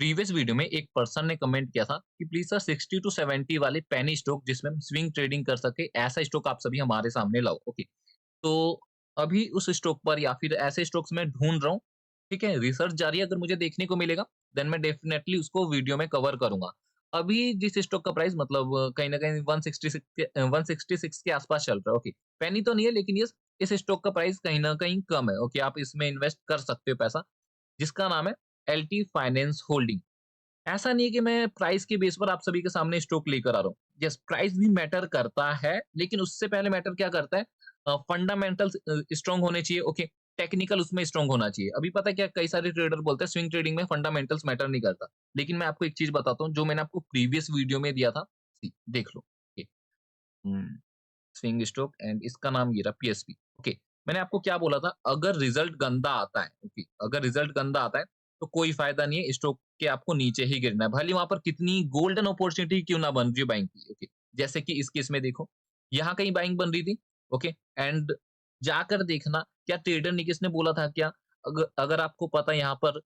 Previous video में एक person ने कमेंट किया था कि प्लीज सर 60 टू 70 वाले पेनी स्टॉक जिसमें हम स्विंग ट्रेडिंग कर सके ऐसा स्टॉक आप सभी हमारे सामने लाओ। ओके, तो अभी उस स्टॉक पर या फिर ऐसे स्टॉक्स में ढूंढ रहा हूँ। ठीक है, रिसर्च जारी है, अगर मुझे देखने को मिलेगा देन मैं डेफिनेटली उसको वीडियो में कवर करूंगा। अभी जिस स्टॉक का प्राइस मतलब कहीं ना कहीं 166 166 के आसपास चल रहा है। ओके, पेनी तो नहीं है लेकिन ये इस स्टॉक का प्राइस कहीं ना कहीं कम है। ओके, आप इसमें इन्वेस्ट कर सकते हो पैसा, जिसका नाम है एल टी फाइनेंस होल्डिंग। ऐसा नहीं है कि मैं प्राइस के बेस पर आप सभी के सामने स्टॉक लेकर आ रहा हूँ। यस, प्राइस भी मैटर करता है, लेकिन उससे पहले मैटर क्या करता है, फंडामेंटल्स स्ट्रांग होने चाहिए। ओके, टेक्निकल उसमें स्ट्रांग होना चाहिए। अभी पता है क्या, कई सारे ट्रेडर बोलते हैं स्विंग ट्रेडिंग में फंडामेंटल्स मैटर नहीं करता, लेकिन मैं आपको एक चीज बताता हूँ जो मैंने आपको प्रीवियस वीडियो में दिया था। देख लो। स्विंग स्टॉक एंड इसका नाम ये रहा पीएसपी। ओके, मैंने आपको क्या बोला था, अगर रिजल्ट गंदा आता है, ओके, अगर रिजल्ट गंदा आता है तो कोई फायदा नहीं है स्टॉक के, आपको नीचे ही गिरना है, भले वहां पर कितनी गोल्डन अपॉर्चुनिटी क्यों ना बन रही है बाइंग की। ओके, जैसे कि इस केस में देखो, यहाँ कहीं बाइंग बन रही थी। ओके, एंड जाकर देखना क्या ट्रेडर ने किसने बोला था क्या, अगर अगर आपको पता है यहाँ पर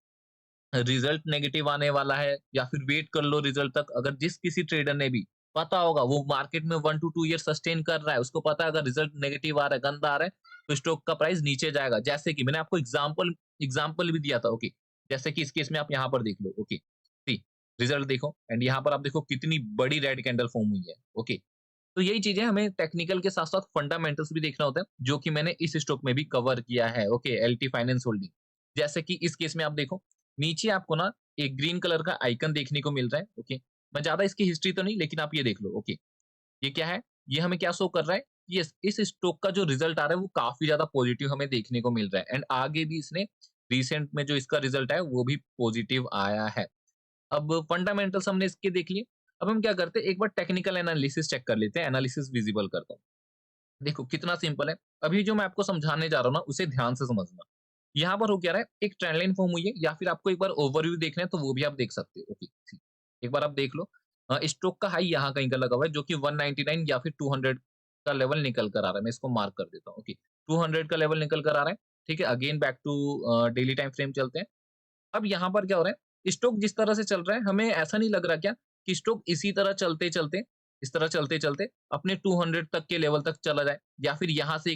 रिजल्ट नेगेटिव आने वाला है या फिर वेट कर लो रिजल्ट तक, अगर जिस किसी ट्रेडर ने भी पता होगा वो मार्केट में 1 to 2 ईयर सस्टेन कर रहा है, उसको पता है अगर रिजल्ट नेगेटिव आ रहा है, गंदा आ रहा है, तो स्टॉक का प्राइस नीचे जाएगा। जैसे कि मैंने आपको एग्जांपल भी दिया था। ओके, जैसे कि इस केस में आप यहाँ पर देख लो। ओके, सी रिजल्ट देखो एंड यहाँ पर आप देखो कितनी बड़ी रेड कैंडल फॉर्म हुई है। ओके, तो यही चीजें हमें टेक्निकल के साथ साथ फंडामेंटल्स भी देखना होता है, जो कि मैंने इस स्टॉक में भी कवर किया है। Okay, LT finance holding. जैसे कि इस केस में आप देखो, नीचे आपको ना एक ग्रीन कलर का आइकन देखने को मिल रहा है। ओके, मैं ज्यादा इसकी हिस्ट्री तो नहीं, लेकिन आप ये देख लो। ओके, ये क्या है, ये हमें क्या शो कर रहा है, ये इस स्टॉक का जो रिजल्ट आ रहा है वो काफी ज्यादा पॉजिटिव हमें देखने को मिल रहा है, एंड आगे भी इसने रिसेंट में जो इसका रिजल्ट है वो भी पॉजिटिव आया है। अब फंडामेंटल्स हमने इसके देख लिए। अब हम क्या करते हैं, एक बार टेक्निकल एनालिसिस चेक कर लेते हैं, एनालिसिस विजिबल करता हूँ। देखो कितना सिंपल है, अभी जो मैं आपको समझाने जा रहा हूँ ना उसे ध्यान से समझना। यहाँ पर हो क्या रहा है, एक ट्रेंड लाइन फॉर्म हुई है, या फिर आपको एक बार ओवरव्यू देखना है तो वो भी आप देख सकते हो। ओके, एक बार आप देख लो। स्टॉक का हाई यहाँ कहीं का लगा हुआ है जो कि 199 या फिर 200 का लेवल निकल कर आ रहा है। मैं इसको मार्क कर देता हूँ। ओके, 200 का लेवल निकल कर आ रहा है। ठीक है, again back to daily time frame चलते हैं। अब यहाँ पर क्या हो रहा है, स्टॉक जिस तरह से चल रहा है, हमें ऐसा नहीं लग रहा क्या कि स्टॉक इसी तरह चलते-चलते, इस तरह चलते-चलते अपने 200 तक के लेवल तक चला जाए, या फिर यहाँ से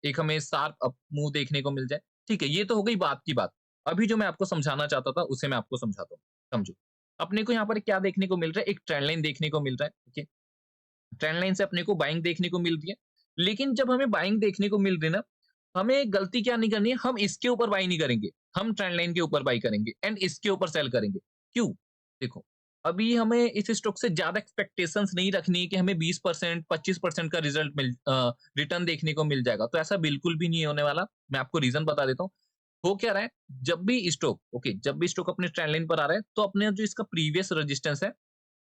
एक हमें शार्प अप मूव देखने को मिल जाए। ठीक है, ये तो हो गई बात की बात। अभी जो मैं आपको समझाना चाहता था, उसे मैं आपको समझाता हूँ, समझो। अपने को यहाँ पर क्या देखने को मिल रहा है, एक ट्रेंड लाइन देखने को मिल रहा है। ओके, ट्रेंड लाइन से अपने को बाइंग देखने को मिल रही है। लेकिन जब हमें बाइंग देखने को मिल रही है ना, हमें गलती क्या नहीं करनी है, हम इसके ऊपर बाई नहीं करेंगे, हम ट्रेंड लाइन के ऊपर बाई करेंगे एंड इसके ऊपर सेल करेंगे। क्यों? देखो, अभी हमें इस स्टॉक से ज्यादा एक्सपेक्टेशंस नहीं रखनी है कि हमें 20% 25% का रिटर्न देखने को मिल जाएगा, तो ऐसा बिल्कुल भी नहीं होने वाला। मैं आपको रीजन बता देता हूँ। हो क्या रहा है, जब भी स्टॉक अपने ट्रेंड लाइन पर आ रहा है तो अपने जो इसका प्रीवियस रेजिस्टेंस है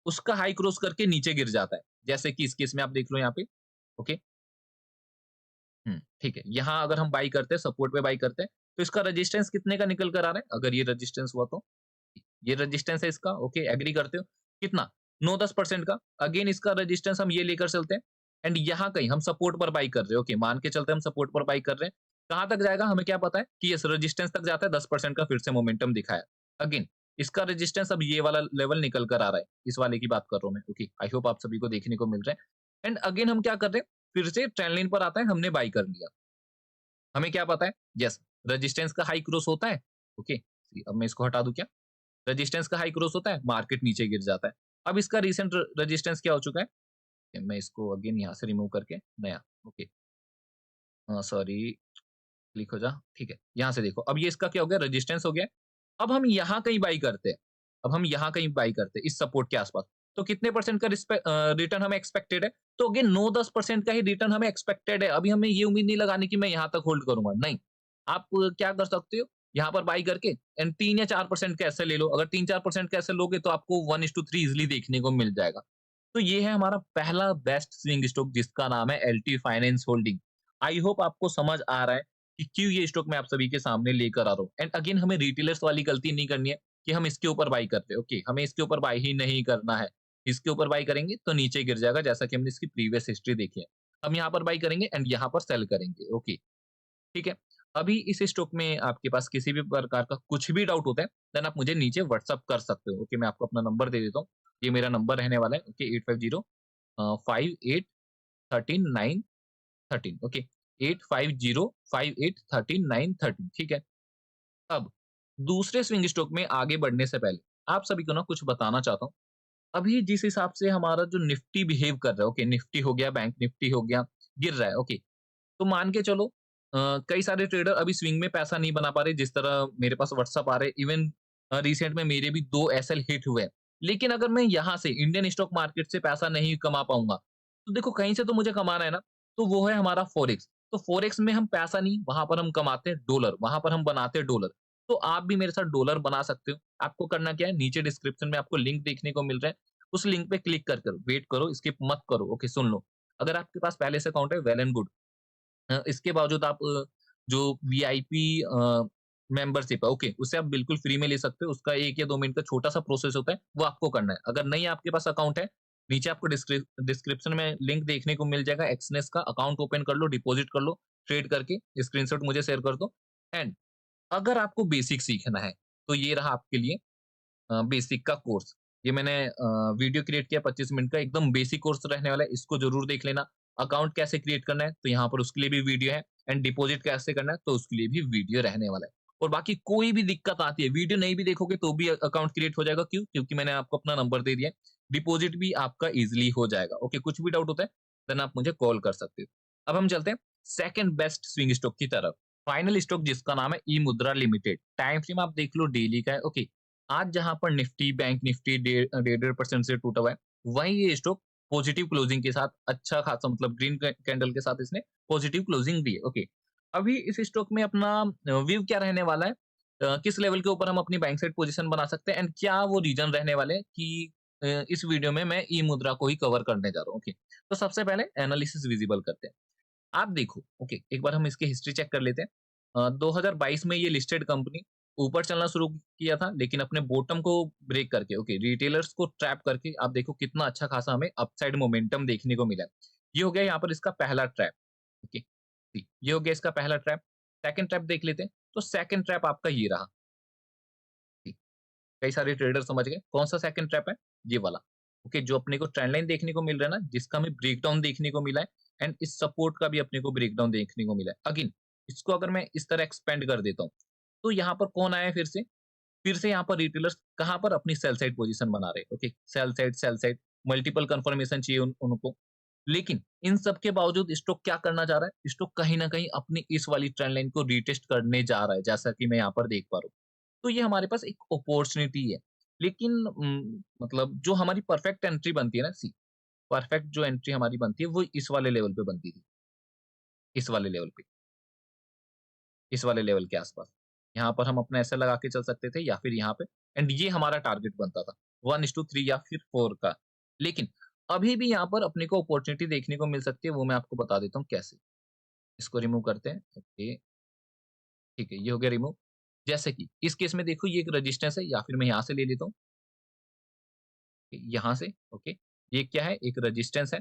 उसका हाई क्रॉस करके नीचे गिर जाता है। जैसे कि इस केस में आप देख लो यहाँ पे। ओके, ठीक है। यहाँ अगर हम बाई करते हैं, सपोर्ट पे बाई करते हैं, तो इसका रेजिस्टेंस कितने का निकल कर आ रहा है? अगर ये रेजिस्टेंस हुआ तो, ये रेजिस्टेंस है इसका। ओके, एग्री करते हो? कितना? 9-10% का। अगेन इसका रेजिस्टेंस हम ये लेकर चलते हैं एंड यहाँ कहीं हम सपोर्ट पर बाई कर रहे हैं। ओके, मान के चलते हैं हम सपोर्ट पर बाई कर रहे हैं। कहाँ तक जाएगा हमें क्या पता है कि इस रेजिस्टेंस तक जाता है, 10% का फिर से मोमेंटम दिखाया। अगेन इसका रेजिस्टेंस अब ये वाला लेवल निकल कर आ रहा है। इस वाले की बात कर रहा हूँ मैं। ओके, आई होप आप सभी को देखने को मिल रहा है। एंड अगेन हम क्या कर रहे हैं, फिर से ट्रेंड लाइन पर आता है, हमने बाई कर लिया। हमें क्या पता है, यस, रेजिस्टेंस का हाई क्रॉस होता है। ओके, अब मैं इसको हटा दूं क्या, रेजिस्टेंस का हाई क्रॉस होता है, मार्केट नीचे गिर जाता है। अब इसका रिसेंट रेजिस्टेंस क्या हो चुका है, मैं इसको अगेन यहाँ से रिमूव करके नया। ओके, सॉरी, क्लिक हो जा। ठीक है, यहाँ से देखो, अब ये इसका क्या हो गया, रेजिस्टेंस हो गया। अब हम यहाँ कहीं बाई करते हैं, अब हम यहाँ कहीं बाई करते हैं इस सपोर्ट के आसपास, तो कितने परसेंट का रिटर्न हमें एक्सपेक्टेड है? तो अगेन 9-10% का ही रिटर्न हमें एक्सपेक्टेड है। अभी हमें ये उम्मीद नहीं लगानी कि मैं यहाँ तक होल्ड करूंगा, नहीं। आप क्या कर सकते हो, यहाँ पर बाई करके एंड 3 या 4% का ऐसे ले लो। अगर 3-4% का ऐसे लोगे तो आपको 1:3 इजिली देखने को मिल जाएगा। तो ये है हमारा पहला बेस्ट स्विंग स्टॉक, जिसका नाम है LT finance holding. I hope आपको समझ आ रहा है कि क्यों ये स्टॉक मैं आप सभी के सामने लेकर आ रहा हूँ। एंड अगेन हमें रिटेलर्स वाली गलती नहीं करनी है कि हम इसके ऊपर बाई करते हैं। ओके, हमें इसके ऊपर बाई ही नहीं करना है। इसके ऊपर बाई करेंगे तो नीचे गिर जाएगा, जैसा कि हमने इसकी प्रीवियस हिस्ट्री देखी है। हम यहाँ पर बाई करेंगे एंड यहाँ पर सेल करेंगे। ओके, ठीक है। अभी इस स्टॉक में आपके पास किसी भी प्रकार का कुछ भी डाउट होता है, देन आप मुझे नीचे व्हाट्सएप कर सकते हो। ओके, मैं आपको अपना नंबर दे देता हूँ। ये मेरा नंबर रहने वाला है। ओके, 850 58 13 9 13। ओके, 850 58 13 9 13। ठीक है। अब दूसरे स्विंग स्टॉक में आगे बढ़ने से पहले आप सभी को ना कुछ बताना चाहता हूँ। अभी जिस हिसाब से हमारा जो निफ्टी बिहेव कर रहा है, ओके, निफ्टी हो गया, बैंक निफ्टी हो गया, गिर रहा है। ओके, तो मान के चलो कई सारे ट्रेडर अभी स्विंग में पैसा नहीं बना पा रहे, जिस तरह मेरे पास व्हाट्सएप आ रहे हैं। इवन रिसेंट में मेरे भी 2 एसएल हिट हुए हैं। लेकिन अगर मैं यहाँ से इंडियन स्टॉक मार्केट से पैसा नहीं कमा पाऊँगा, तो देखो कहीं से तो मुझे कमाना है ना, तो वो है हमारा फॉरेक्स। तो फॉरेक्स में हम पैसा नहीं, वहाँ पर हम कमाते हैं डॉलर, वहाँ पर हम बनाते हैं डॉलर। तो आप भी मेरे साथ डॉलर बना सकते हो। आपको करना क्या है, नीचे डिस्क्रिप्शन में आपको लिंक देखने को मिल रहा है, उस लिंक पे क्लिक कर कर वेट करो, स्किप मत करो। ओके, सुन लो। अगर आपके पास पहले से अकाउंट है, वेल एंड गुड। इसके बावजूद आप जो वीआईपी मेंबरशिप है, ओके, उसे आप बिल्कुल फ्री में ले सकते हो। उसका 1 या 2 मिनट का छोटा-सा प्रोसेस होता है, वो आपको करना है। अगर नहीं आपके पास अकाउंट है, नीचे आपको डिस्क्रिप्शन में लिंक देखने को मिल जाएगा एक्सनेस का। अकाउंट ओपन कर लो, डिपॉज़िट कर लो, ट्रेड करके स्क्रीनशॉट मुझे शेयर कर दो। एंड अगर आपको बेसिक सीखना है, तो ये रहा आपके लिए बेसिक का कोर्स। ये मैंने वीडियो क्रिएट किया 25 मिनट का, एकदम बेसिक कोर्स रहने वाला है, इसको ज़रूर देख लेना। अकाउंट कैसे क्रिएट करना है, तो यहाँ पर उसके लिए भी वीडियो है। एंड डिपॉज़िट कैसे करना है, तो उसके लिए भी वीडियो रहने वाला है। और बाकी कोई भी दिक्कत आती है, वीडियो नहीं भी देखोगे तो भी अकाउंट क्रिएट हो जाएगा। क्यों? क्योंकि मैंने आपको अपना नंबर दे दिया है। डिपॉज़िट भी आपका ईज़िली हो जाएगा। ओके, कुछ भी डाउट होता है, देन आप मुझे कॉल कर सकते हो। अब हम चलते हैं सेकंड बेस्ट स्विंग स्टॉक की तरफ। फाइनल स्टॉक जिसका नाम है ई-मुद्रा लिमिटेड। टाइम फ्रेम आप देख लो, डेली का है। ओके, आज जहाँ पर निफ्टी, बैंक निफ्टी 1.5% से टूटा हुआ है, वहीं ये स्टॉक पॉजिटिव क्लोजिंग के साथ अच्छा खासा, मतलब ग्रीन कैंडल के साथ इसने पॉजिटिव क्लोजिंग दी है। ओके, अभी इस स्टॉक में अपना व्यू क्या रहने वाला है, किस लेवल के ऊपर हम अपनी बाइंग साइड पोजीशन बना सकते हैं, एंड क्या वो रीजन रहने वाले हैं कि इस वीडियो में मैं ई मुद्रा को ही कवर करने जा रहा हूँ। ओके, तो सबसे पहले एनालिसिस विजिबल करते हैं। आप देखो, ओके, एक बार हम इसकी हिस्ट्री चेक कर लेते हैं। 2022 में ये लिस्टेड कंपनी ऊपर चलना शुरू किया था, लेकिन अपने बॉटम को ब्रेक करके, ओके, रिटेलर्स को ट्रैप करके आप देखो कितना अच्छा खासा हमें अपसाइड मोमेंटम देखने को मिला है। ये हो गया यहाँ पर इसका पहला ट्रैप। ओके, जी, ये हो गया इसका पहला ट्रैप। सेकंड ट्रैप देख लेते हैं। तो सेकंड ट्रैप आपका ये रहा। जी, कई सारे ट्रेडर समझ गए कौन सा सेकंड ट्रैप है, ये वाला। ओके, जो अपने को ट्रेंड लाइन देखने को मिल रहा है ना, जिसका हमें ब्रेकडाउन देखने को मिला है, एंड इस सपोर्ट का भी अपने को ब्रेकडाउन देखने को मिला है। अगेन, इसको अगर मैं इस तरह एक्सपेंड कर देता हूँ, तो यहाँ पर कौन आया फिर से? फिर से यहाँ पर रिटेलर्स कहाँ पर अपनी सेल साइड पोजीशन बना रहे हैं। Okay, sell side multiple confirmation चाहिए उनको। लेकिन इन सब के बावजूद स्टॉक क्या करना चाह रहा है? स्टॉक कहीं न कहीं अपनी इस वाली ट्रेंड लाइन को रीटेस्ट करने जा रहा है, जैसा कि मैं यहाँ पर देख पा रहा हूँ। तो ये हमारे पास एक अपॉर्च्युनिटी है। लेकिन मतलब जो हमारी परफेक्ट एंट्री बनती है ना, परफेक्ट जो एंट्री हमारी बनती है, वो इस वाले लेवल पे बनती थी। इस वाले लेवल पे, इस वाले लेवल के आसपास। यहाँ पर हम अपना ऐसा लगा के चल सकते थे, या फिर यहाँ पे, एंड ये हमारा टारगेट बनता था 1:3 या फिर 4 का। लेकिन अभी भी यहाँ पर अपने को अपॉर्च्युनिटी देखने को मिल सकती है, वो मैं आपको बता देता हूँ कैसे। इसको रिमूव करते हैं। ओके, ठीक है, ये हो गया रिमूव। जैसे कि इस केस में देखो, ये एक रेजिस्टेंस है, या फिर मैं यहाँ से ले लेता हूँ, यहाँ से। ओके, ये क्या है? एक रेजिस्टेंस है।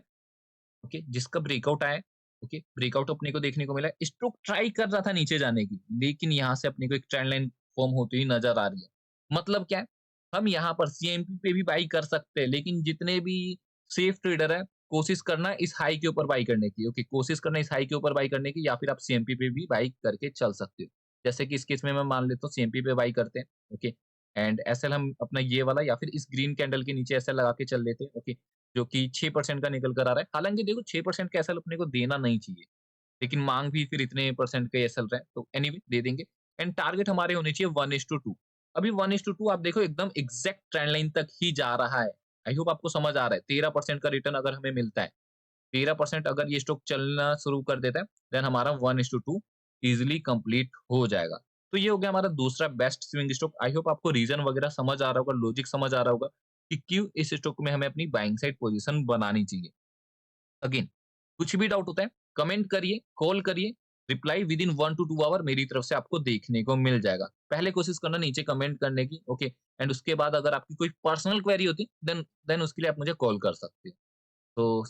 ओके, जिसका ब्रेकआउट आया है। ओके, ब्रेकआउट अपने को देखने को मिला है। स्टॉक ट्राई कर रहा था नीचे जाने की, लेकिन यहाँ से अपने को एक ट्रेंड लाइन फॉर्म होती हुई नजर आ रही है। मतलब क्या है? हम यहाँ पर सीएमपी पे भी बाई कर सकते हैं, लेकिन जितने भी सेफ ट्रेडर है, कोशिश करना इस हाई के ऊपर बाई करने की। ओके, कोशिश करना इस हाई के ऊपर बाई करने की, या फिर आप सीएमपी पे भी बाई करके चल सकते हो। जैसे कि इस केस में मैं मान लेता हूँ सीएमपी पे बाई करते हैं। ओके, एंड एसएल हम अपना ये वाला, या फिर इस ग्रीन कैंडल के नीचे एसएल लगा के चल लेते हैं। ओके, जो कि 6% का निकल कर आ रहा है। हालाँकि देखो, 6% का एसएल अपने को देना नहीं चाहिए, लेकिन माँग भी फिर इतने परसेंट का एसएल रहा है, तो एनीवे दे देंगे। एंड टारगेट हमारे होने चाहिए 1:2। अभी 1:2 आप देखो एकदम एग्ज़ैक्ट ट्रेंड लाइन तक ही जा रहा है। आई होप आपको समझ आ रहा है। 13% का रिटर्न अगर हमें मिलता है, 13% अगर ये स्टॉक चलना शुरू कर देता है, देन हमारा 1:2 ईज़िली कंप्लीट हो जाएगा। तो ये हो गया हमारा दूसरा best swing stock. I hope आपको रीज़न वगैरह समझ आ रहा होगा, लॉजिक समझ आ रहा होगा कि क्यों इस स्टॉक में हमें अपनी बाइंग साइड पोज़ीशन बनानी चाहिए। अगेन, कुछ भी डाउट होता है, कमेंट करिए, कॉल करिए, रिप्लाई विदिन 1 टू 2 आवर मेरी तरफ से आपको देखने को मिल जाएगा। पहले कोशिश करना नीचे कमेंट करने की, ओके? एंड उसके बाद अगर आपकी कोई पर्सनल क्वेरी होती है, देन देन उसके लिए आप मुझे कॉल कर सकते हो। तो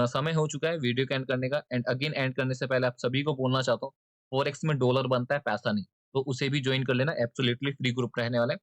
समय हो चुका है वीडियो को एंड करने का, एंड अगेन एंड करने से पहले आप सभी को बोलना चाहता हूँ फॉरेक्स में डॉलर बनता है, पैसा नहीं। तो उसे भी जॉइन कर लेना, एब्सोल्यूटली फ्री ग्रुप रहने वाला है।